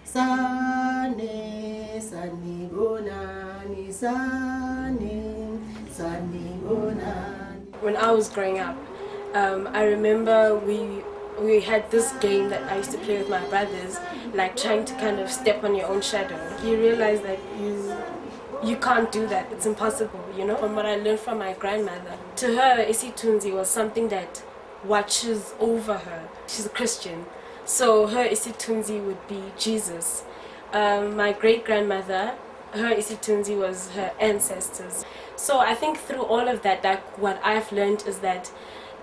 Sane, sanibonani, sane, sanibonani. When I was growing up, I remember we had this game that I used to play with my brothers, like trying to kind of step on your own shadow. You realize that you can't do that. It's impossible, you know. From what I learned from my grandmother, to her, Isithunzi was something that watches over her. She's a Christian, so her Isithunzi would be Jesus. My great-grandmother, her Isithunzi was her ancestors. So I think through all of that, like what I've learned is that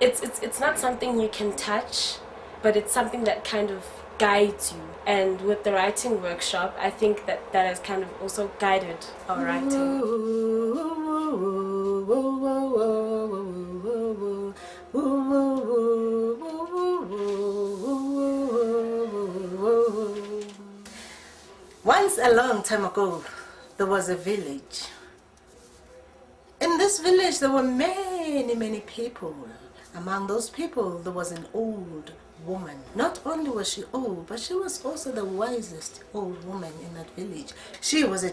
it's not something you can touch, but it's something that kind of guides you. And with the writing workshop, I think that has kind of also guided our writing. Once a long time ago, there was a village. In this village, there were many people. Among those people, there was an old woman. Not only was she old, but she was also the wisest old woman in that village. She was a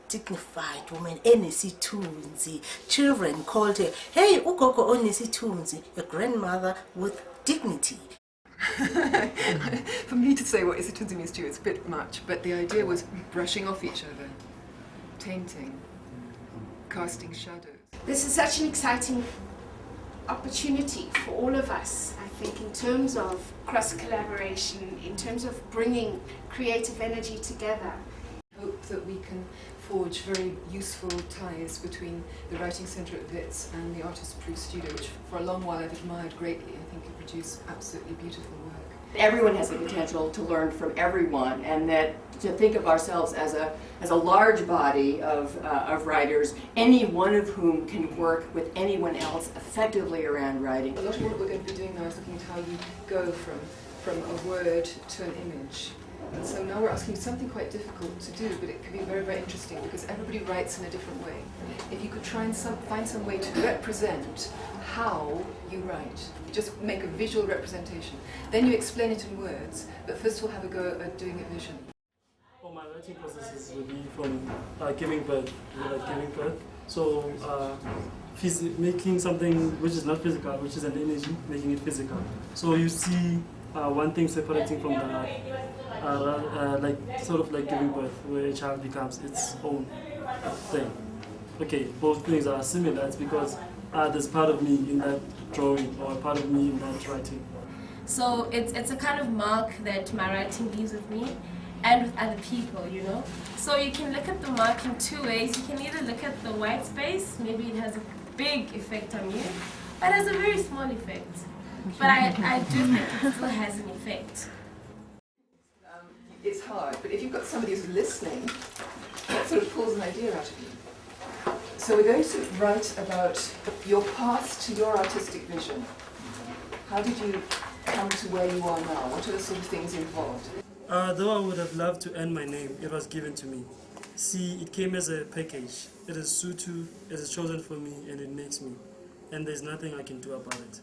dignified woman, Isithunzi. Children called her, "Hey, ugogo Isithunzi," a grandmother with dignity. For me to say what Isithunzi means to you is a bit much, but the idea was brushing off each other, tainting, casting shadows. This is such an exciting opportunity for all of us, I think, in terms of cross-collaboration, in terms of bringing creative energy together. I hope that we can forge very useful ties between the Writing Centre at WITS and the Artist Proof Studio, which for a long while I've admired greatly. I think you produce absolutely beautiful work. Everyone has the potential to learn from everyone, and that to think of ourselves as a large body of writers, any one of whom can work with anyone else effectively around writing. A lot of what we're going to be doing now is looking at how you go from a word to an image. And so now we're asking you something quite difficult to do, but it could be very, very interesting because everybody writes in a different way. If you could try and find some way to represent how you write, just make a visual representation. Then you explain it in words, but first we'll have a go at doing it visually. Well, my writing processes will be from giving birth, So making something which is not physical, which is an energy, making it physical. So you see one thing separating from the like sort of like giving birth, where a child becomes its own thing. Okay, both things are similar. It's because there's part of me in that drawing or a part of me in that writing. So it's a kind of mark that my writing leaves with me and with other people, you know. So you can look at the mark in two ways. You can either look at the white space, maybe it has a big effect on you, but it has a very small effect. But I do think it still has an effect. It's hard, but if you've got somebody who's listening, that sort of pulls an idea out of you. So we're going to write about your path to your artistic vision. How did you come to where you are now? What are the sort of things involved? Though I would have loved to earn my name, it was given to me. See, it came as a package. It is Sutu, it is chosen for me, and it makes me. And there's nothing I can do about it.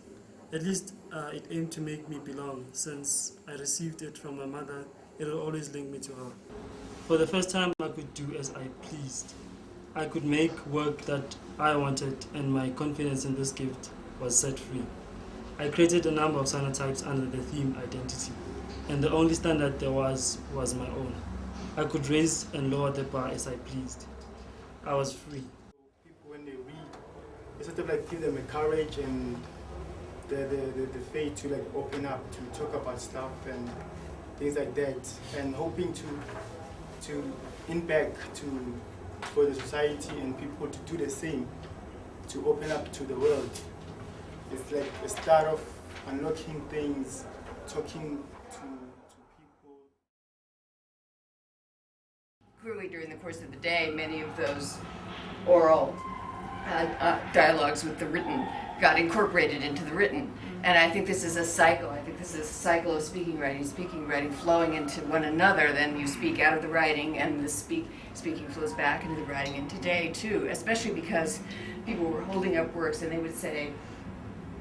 At least it aimed to make me belong. Since I received it from my mother, it will always link me to her. For the first time, I could do as I pleased. I could make work that I wanted, and my confidence in this gift was set free. I created a number of sonotypes under the theme identity, and the only standard there was my own. I could raise and lower the bar as I pleased. I was free. People, when they read, it sort of like give them a courage and the faith to like open up, to talk about stuff and things like that, and hoping to impact for the society and people to do the same, to open up to the world. It's like a start of unlocking things, talking to people. Clearly during the course of the day, many of those oral dialogues with the written got incorporated into the written. And I think this is a cycle. I think this is a cycle of speaking, writing, flowing into one another. Then you speak out of the writing, and the speaking flows back into the writing. And today, too, especially because people were holding up works and they would say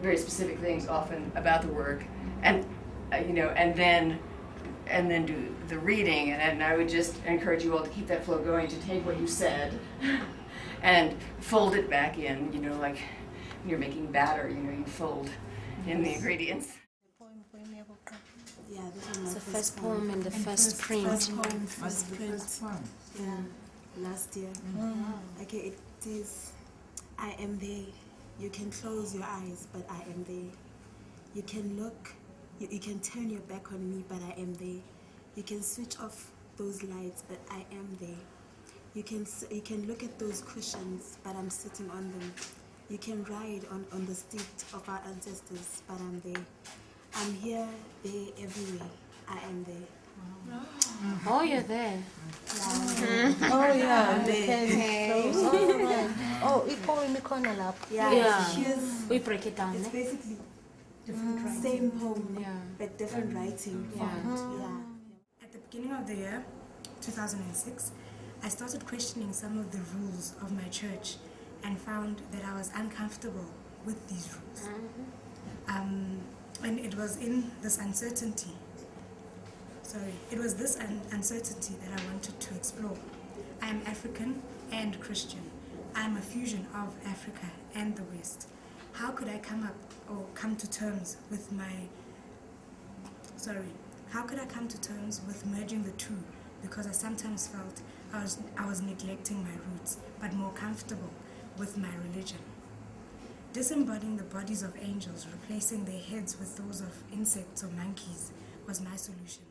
very specific things often about the work, and and then and then do the reading. And I would just encourage you all to keep that flow going, to take what you said and fold it back in, you know, like when you're making batter, you know, you fold in the ingredients. Yeah, this is The first poem and the first print. First print. Yeah, last year. Okay, it says, I am there. You can close your eyes, but I am there. You can look, you can turn your back on me, but I am there. You can switch off those lights, but I am there. You can look at those cushions, but I'm sitting on them. You can ride on the seat of our ancestors, but I'm there. I'm here, there, everywhere. I am there. Oh, you're there. Oh yeah, Okay. Oh, iko imikona lapho. Yeah. Here's, We break it down. it's Eh? basically same poem, Yeah. but different writing. Yeah. Yeah. At the beginning of the year, 2006, I started questioning some of the rules of my church and found that I was uncomfortable with these rules. And it was in this uncertainty. It was this uncertainty that I wanted to explore. I am African and Christian. I am a fusion of Africa and the West. How could I come to terms with merging the two? Because I sometimes felt I was neglecting my roots, but more comfortable with my religion. Disembodying the bodies of angels, replacing their heads with those of insects or monkeys was my solution.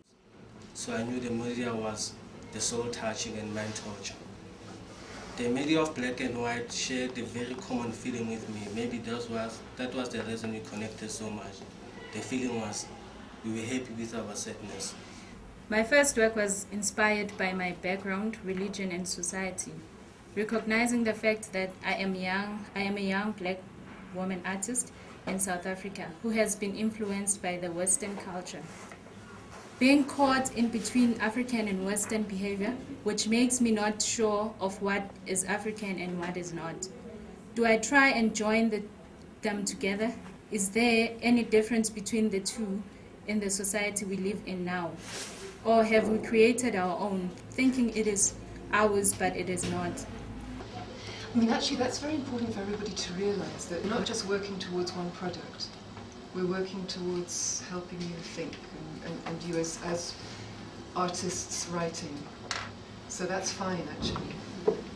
So I knew the media was the soul touching and mind torture. The media of black and white shared a very common feeling with me. Maybe that was the reason we connected so much. The feeling was we were happy with our sadness. My first work was inspired by my background, religion and society. Recognizing the fact that I am a young black woman artist in South Africa who has been influenced by the Western culture. Being caught in between African and Western behavior, which makes me not sure of what is African and what is not. Do I try and join them together? Is there any difference between the two in the society we live in now? Or have we created our own, thinking it is ours, but it is not? I mean, actually, that's very important for everybody to realise that we're not just working towards one product. We're working towards helping you think and you as artists writing. So that's fine, actually.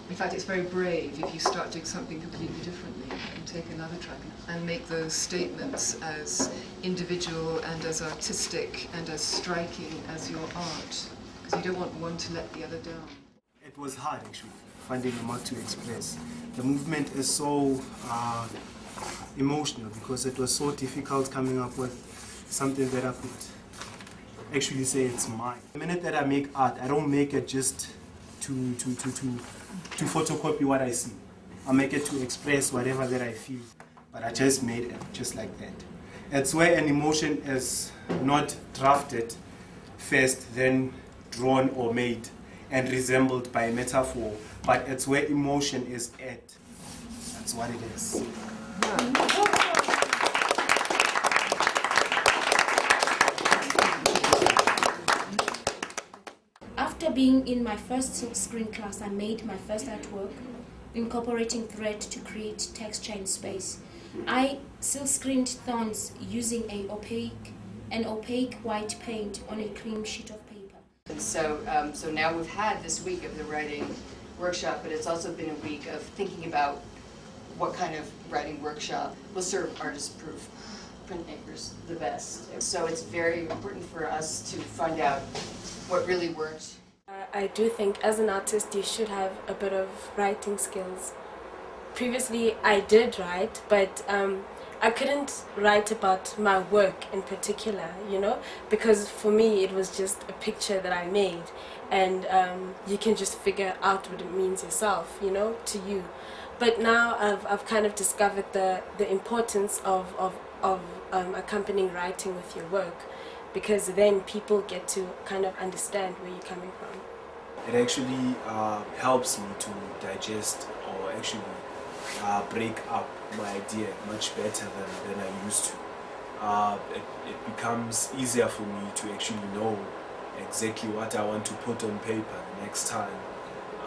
In fact, it's very brave if you start doing something completely differently and take another track and make those statements as individual and as artistic and as striking as your art, because you don't want one to let the other down. It was hard, actually, finding a mark to express. The movement is so emotional because it was so difficult coming up with something that I could actually say it's mine. The minute that I make art, I don't make it just to photocopy what I see. I make it to express whatever that I feel. But I just made it just like that. It's where an emotion is not drafted first, then drawn or made and resembled by a metaphor, but it's where emotion is at. That's what it is. After being in my first silkscreen class, I made my first artwork, incorporating thread to create texture and space. I silkscreened thorns using an opaque white paint on a cream sheet of paper. And so now we've had this week of the writing workshop, but it's also been a week of thinking about what kind of writing workshop will serve artist-proof printmakers the best. So it's very important for us to find out what really worked. I do think as an artist you should have a bit of writing skills. Previously I did write, but I couldn't write about my work in particular, you know, because for me it was just a picture that I made, and you can just figure out what it means yourself, you know, to you. But now I've kind of discovered the importance of accompanying writing with your work, because then people get to kind of understand where you're coming from. It actually helps me to digest or actually break up my idea much better than I used to. It becomes easier for me to actually know exactly what I want to put on paper next time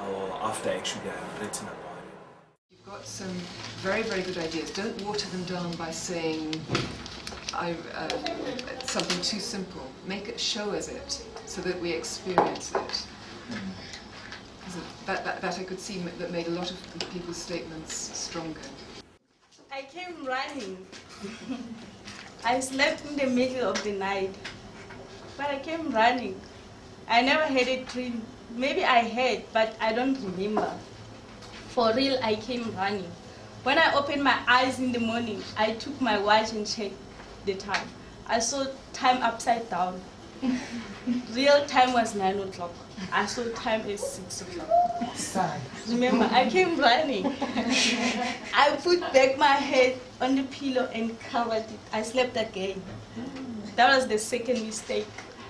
or after actually I've written about it. You've got some very, very good ideas. Don't water them down by saying something too simple. Make it, show us it, so that we experience it. That I could see that made a lot of people's statements stronger. I came running. I slept in the middle of the night, but I came running. I never had a dream. Maybe I had, but I don't remember. For real, I came running. When I opened my eyes in the morning, I took my watch and checked the time. I saw time upside down. Real time was 9 o'clock. I saw time is 6 o'clock. Remember, I came running. I put back my head on the pillow and covered it. I slept again. That was the second mistake.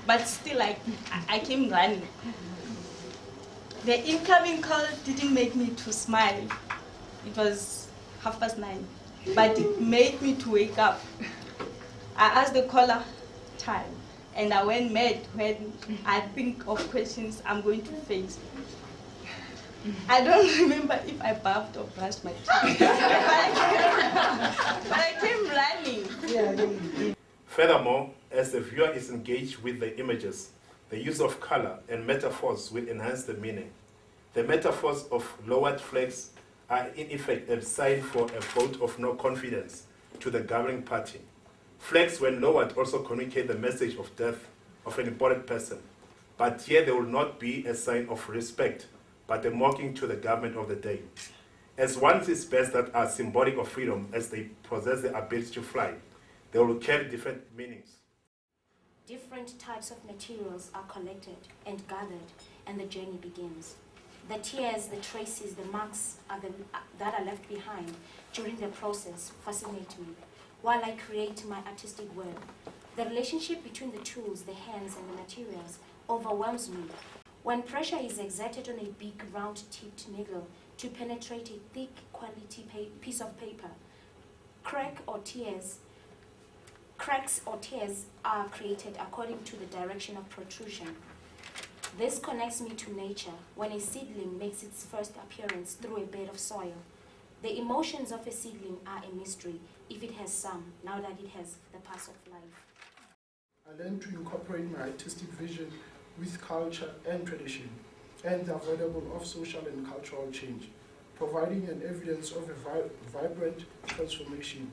But still, I came running. The incoming call didn't make me to smile. It was 9:30, but it made me to wake up. I asked the caller time, and I went mad when I think of questions I'm going to face. I don't remember if I bathed or brushed my teeth, but I came running. Furthermore, as the viewer is engaged with the images, the use of color and metaphors will enhance the meaning. The metaphors of lowered flags are in effect a sign for a vote of no confidence to the governing party. Flags, when lowered, also communicate the message of death of an important person. But here they will not be a sign of respect, but a mocking to the government of the day. As one sees birds that are symbolic of freedom as they possess the ability to fly, they will carry different meanings. Different types of materials are collected and gathered, and the journey begins. The tears, the traces, the marks that are left behind during the process fascinate me while I create my artistic work. The relationship between the tools, the hands, and the materials overwhelms me. When pressure is exerted on a big round-tipped needle to penetrate a thick quality piece of paper, cracks or tears are created according to the direction of protrusion. This connects me to nature when a seedling makes its first appearance through a bed of soil. The emotions of a seedling are a mystery, if it has some, now that it has the pass of life. I learned to incorporate my artistic vision with culture and tradition, and the avoidable of social and cultural change, providing an evidence of a vibrant transformation.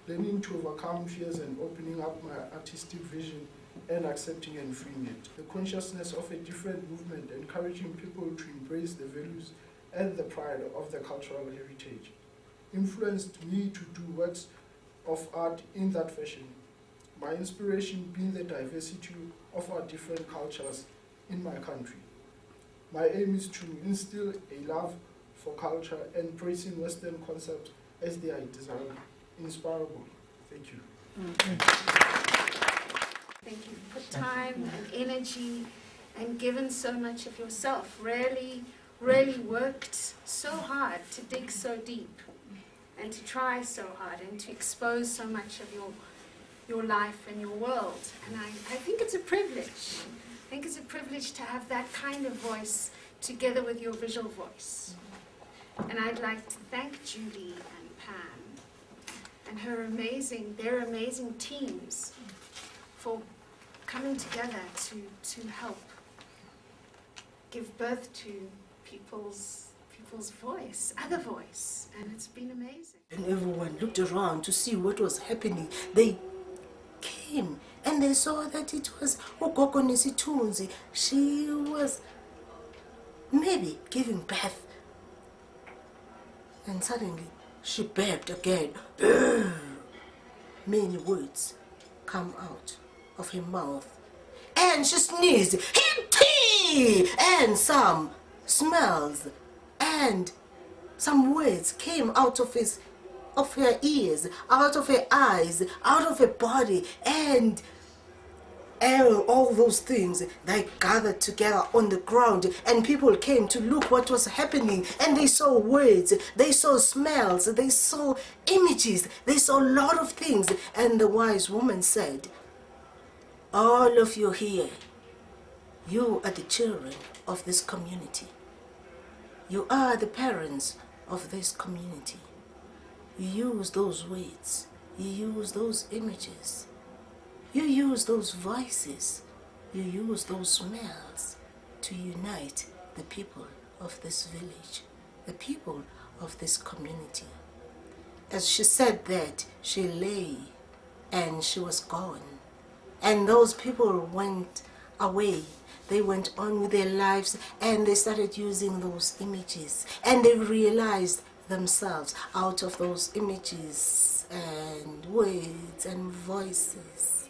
Learning to overcome fears and opening up my artistic vision and accepting and freeing it. The consciousness of a different movement, encouraging people to embrace the values and the pride of the cultural heritage, influenced me to do works of art in that fashion. My inspiration being the diversity of our different cultures in my country. My aim is to instill a love for culture and praising Western concepts as they are inspirable. Thank you. Thank you for time and energy and given so much of yourself. Really worked so hard to dig so deep and to try so hard and to expose so much of your life and your world. And I think it's a privilege. I think it's a privilege to have that kind of voice together with your visual voice. And I'd like to thank Judy and Pam and their amazing teams for coming together to help give birth to people's voice, other voice, and it's been amazing. And everyone looked around to see what was happening. They came and they saw that it was Ugogo Isithunzi. She was maybe giving birth. And suddenly she burped again. Many words come out of her mouth. And she sneezed. Tea! And some smells and some words came out of her ears, out of her eyes, out of her body, and all those things, they gathered together on the ground, and people came to look what was happening, and they saw words, they saw smells, they saw images, they saw a lot of things. And the wise woman said, all of you here, You are the children of this community. You are the parents of this community. You use those words. You use those images. You use those voices. You use those smells to unite the people of this village, the people of this community. As she said that, she lay and she was gone. And those people went away. They went on with their lives and they started using those images. And they realized themselves out of those images and words and voices.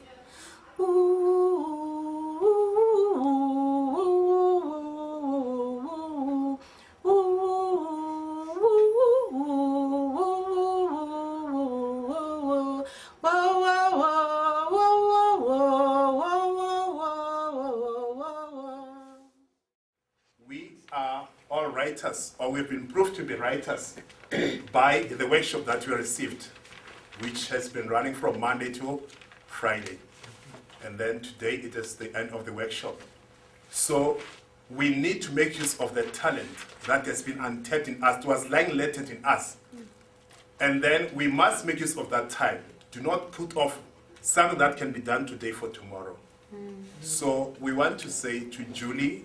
We are all writers, or we've been proved to be writers by the workshop that we received, which has been running from Monday to Friday. And then today it is the end of the workshop. So we need to make use of the talent that has been untapped in us, was lying latent in us. And then we must make use of that time. Do not put off something that can be done today for tomorrow. So we want to say to Julie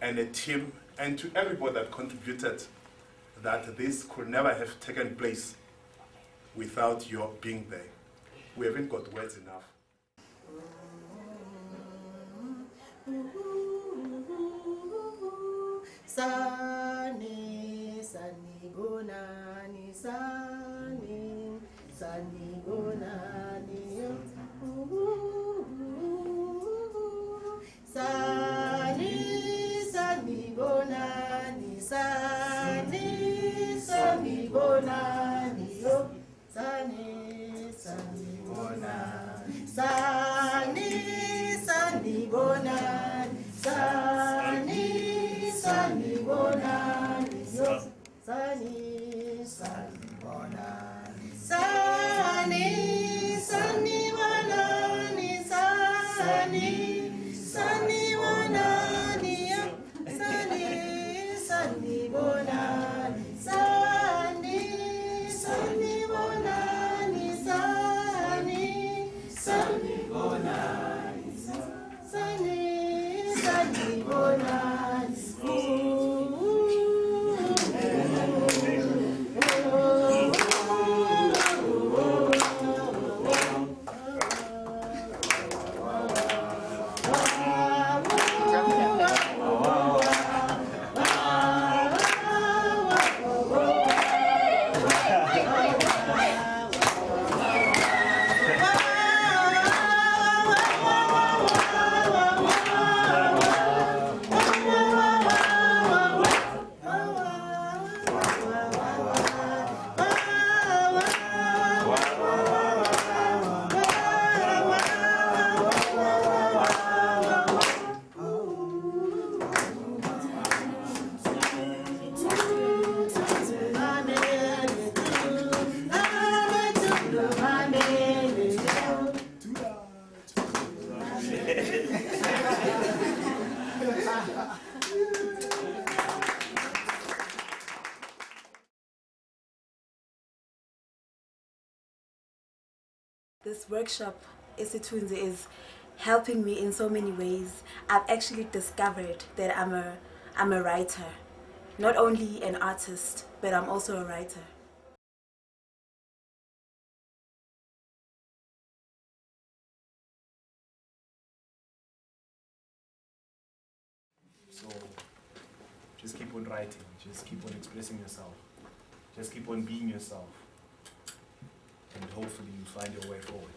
and the team and to everybody that contributed that this could never have taken place without your being there. We haven't got words enough. Sani, sani gonani, sani gonani, sani gonani, sani gonani, sani gonani, sani gonani, sani bonani, sani bonani, sani bonani, sani bonani, sani bonani, sani bonani, sani bonani, sani bonani. This workshop, Isithunzi, is helping me in so many ways. I've actually discovered that I'm a writer. Not only an artist, but I'm also a writer. So just keep on writing, just keep on expressing yourself, just keep on being yourself, and hopefully you find your way forward.